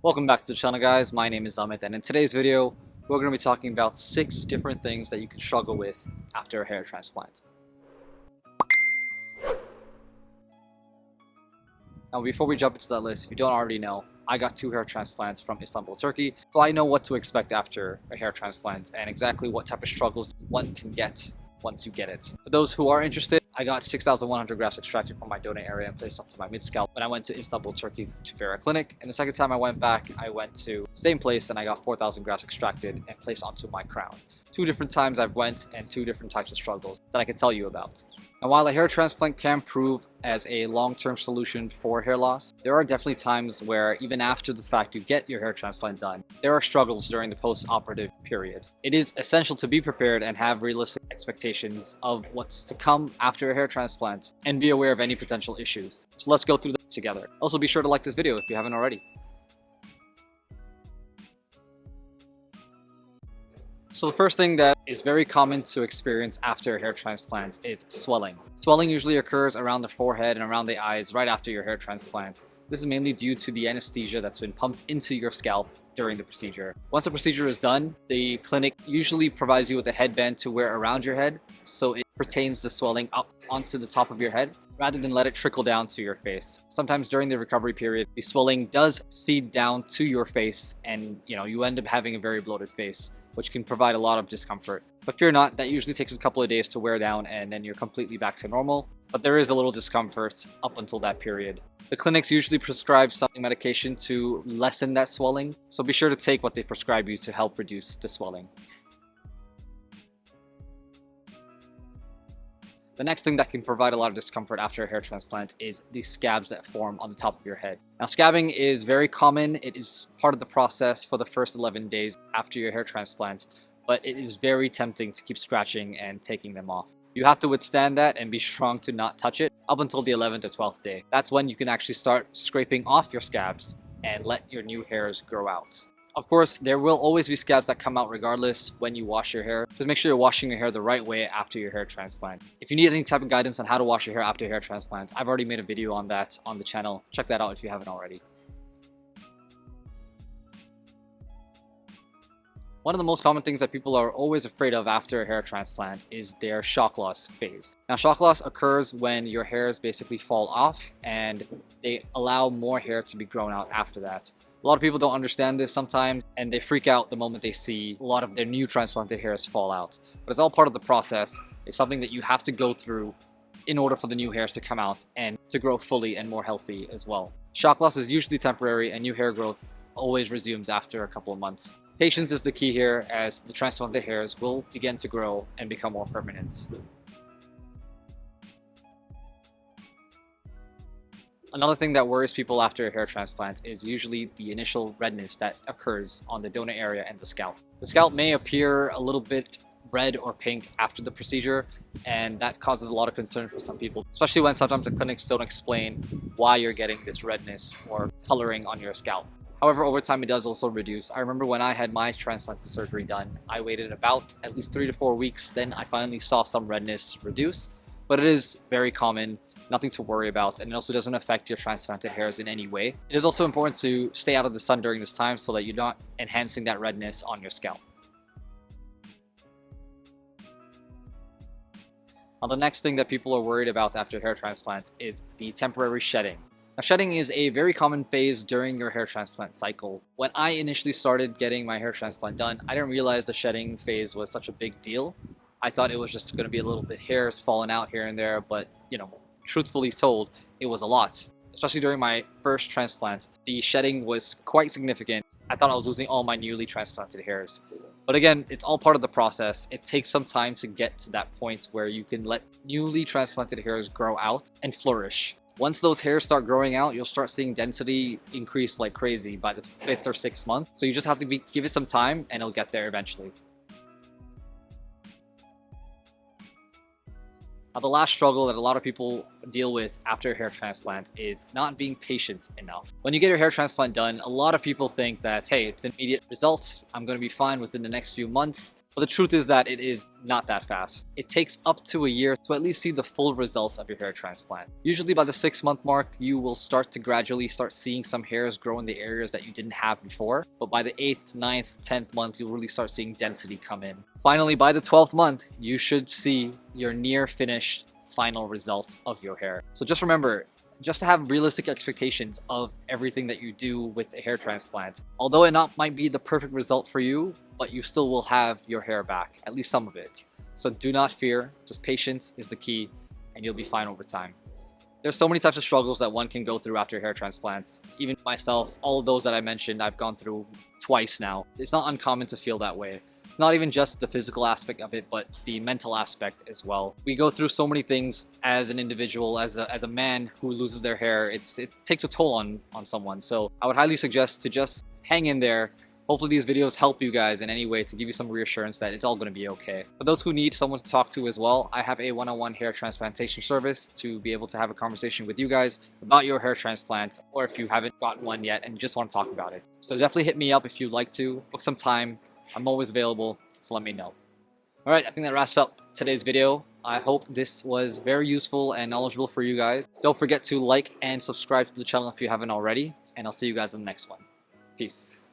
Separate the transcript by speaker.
Speaker 1: Welcome back to the channel, guys. My name is Amit, and in today's video we're going to be talking about 6 different things that you can struggle with after a hair transplant. Now before we jump into that list, if you don't already know, I got 2 hair transplants from Istanbul, Turkey, so I know what to expect after a hair transplant and exactly what type of struggles one can get once you get it. For those who are interested, I got 6,100 grafts extracted from my donor area and placed onto my mid-scalp when I went to Istanbul, Turkey to Vera Clinic. And the second time I went back, I went to the same place and I got 4,000 grafts extracted and placed onto my crown. 2 different times I've went and 2 different types of struggles that I can tell you about. And while a hair transplant can prove as a long-term solution for hair loss, there are definitely times where even after the fact you get your hair transplant done, there are struggles during the post-operative period. It is essential to be prepared and have realistic expectations of what's to come after a hair transplant and be aware of any potential issues. So let's go through that together. Also, be sure to like this video if you haven't already. So the first thing that is very common to experience after a hair transplant is swelling. Swelling usually occurs around the forehead and around the eyes right after your hair transplant. This is mainly due to the anesthesia that's been pumped into your scalp during the procedure. Once the procedure is done, the clinic usually provides you with a headband to wear around your head, so it pertains the swelling up onto the top of your head rather than let it trickle down to your face. Sometimes during the recovery period, the swelling does seed down to your face and you end up having a very bloated face, which can provide a lot of discomfort. But fear not, that usually takes a couple of days to wear down and then you're completely back to normal. But there is a little discomfort up until that period. The clinics usually prescribe some medication to lessen that swelling, so be sure to take what they prescribe you to help reduce the swelling. The next thing that can provide a lot of discomfort after a hair transplant is the scabs that form on the top of your head. Now, scabbing is very common. It is part of the process for the first 11 days after your hair transplant, but it is very tempting to keep scratching and taking them off. You have to withstand that and be strong to not touch it up until the 11th or 12th day. That's when you can actually start scraping off your scabs and let your new hairs grow out. Of course, there will always be scabs that come out regardless when you wash your hair. Just make sure you're washing your hair the right way after your hair transplant. If you need any type of guidance on how to wash your hair after hair transplant, I've already made a video on that on the channel. Check that out if you haven't already. One of the most common things that people are always afraid of after a hair transplant is their shock loss phase. Now, shock loss occurs when your hairs basically fall off and they allow more hair to be grown out after that. A lot of people don't understand this sometimes and they freak out the moment they see a lot of their new transplanted hairs fall out. But it's all part of the process. It's something that you have to go through in order for the new hairs to come out and to grow fully and more healthy as well. Shock loss is usually temporary and new hair growth always resumes after a couple of months. Patience is the key here, as the transplanted hairs will begin to grow and become more permanent. Another thing that worries people after a hair transplant is usually the initial redness that occurs on the donor area and the scalp. The scalp may appear a little bit red or pink after the procedure, and that causes a lot of concern for some people, especially when sometimes the clinics don't explain why you're getting this redness or coloring on your scalp. However, over time it does also reduce. I remember when I had my transplanted surgery done, I waited about at least 3 to 4 weeks, then I finally saw some redness reduce, but it is very common. Nothing to worry about, and it also doesn't affect your transplanted hairs in any way. It is also important to stay out of the sun during this time so that you're not enhancing that redness on your scalp. Now, the next thing that people are worried about after hair transplants is the temporary shedding. Now, shedding is a very common phase during your hair transplant cycle. When I initially started getting my hair transplant done, I didn't realize the shedding phase was such a big deal. I thought it was just going to be a little bit hairs falling out here and there, but truthfully told, it was a lot. Especially during my first transplant, the shedding was quite significant. I thought I was losing all my newly transplanted hairs. But again, it's all part of the process. It takes some time to get to that point where you can let newly transplanted hairs grow out and flourish. Once those hairs start growing out, you'll start seeing density increase like crazy by the 5th or 6th month. So you just have to give it some time and it'll get there eventually. Now, the last struggle that a lot of people deal with after a hair transplant is not being patient enough. When you get your hair transplant done, a lot of people think that, hey, it's immediate results, I'm going to be fine within the next few months. But the truth is that it is not that fast. It takes up to a year to at least see the full results of your hair transplant. Usually by the 6-month mark, you will start to gradually start seeing some hairs grow in the areas that you didn't have before. But by the 8th, 9th, 10th month, you'll really start seeing density come in. Finally, by the 12th month, you should see your near finished final results of your hair. So just remember, just to have realistic expectations of everything that you do with a hair transplant. Although it might be the perfect result for you, but you still will have your hair back, at least some of it. So do not fear, just patience is the key, and you'll be fine over time. There's so many types of struggles that one can go through after hair transplants. Even myself, all of those that I mentioned, I've gone through twice now. It's not uncommon to feel that way. It's not even just the physical aspect of it, but the mental aspect as well. We go through so many things as an individual, as a man who loses their hair. It takes a toll on someone. So I would highly suggest to just hang in there. Hopefully these videos help you guys in any way to give you some reassurance that it's all going to be okay. For those who need someone to talk to as well, I have a one-on-one hair transplantation service to be able to have a conversation with you guys about your hair transplant, or if you haven't gotten one yet and you just want to talk about it. So definitely hit me up if you'd like to. Book some time. I'm always available, so let me know. Alright, I think that wraps up today's video. I hope this was very useful and knowledgeable for you guys. Don't forget to like and subscribe to the channel if you haven't already, and I'll see you guys in the next one. Peace.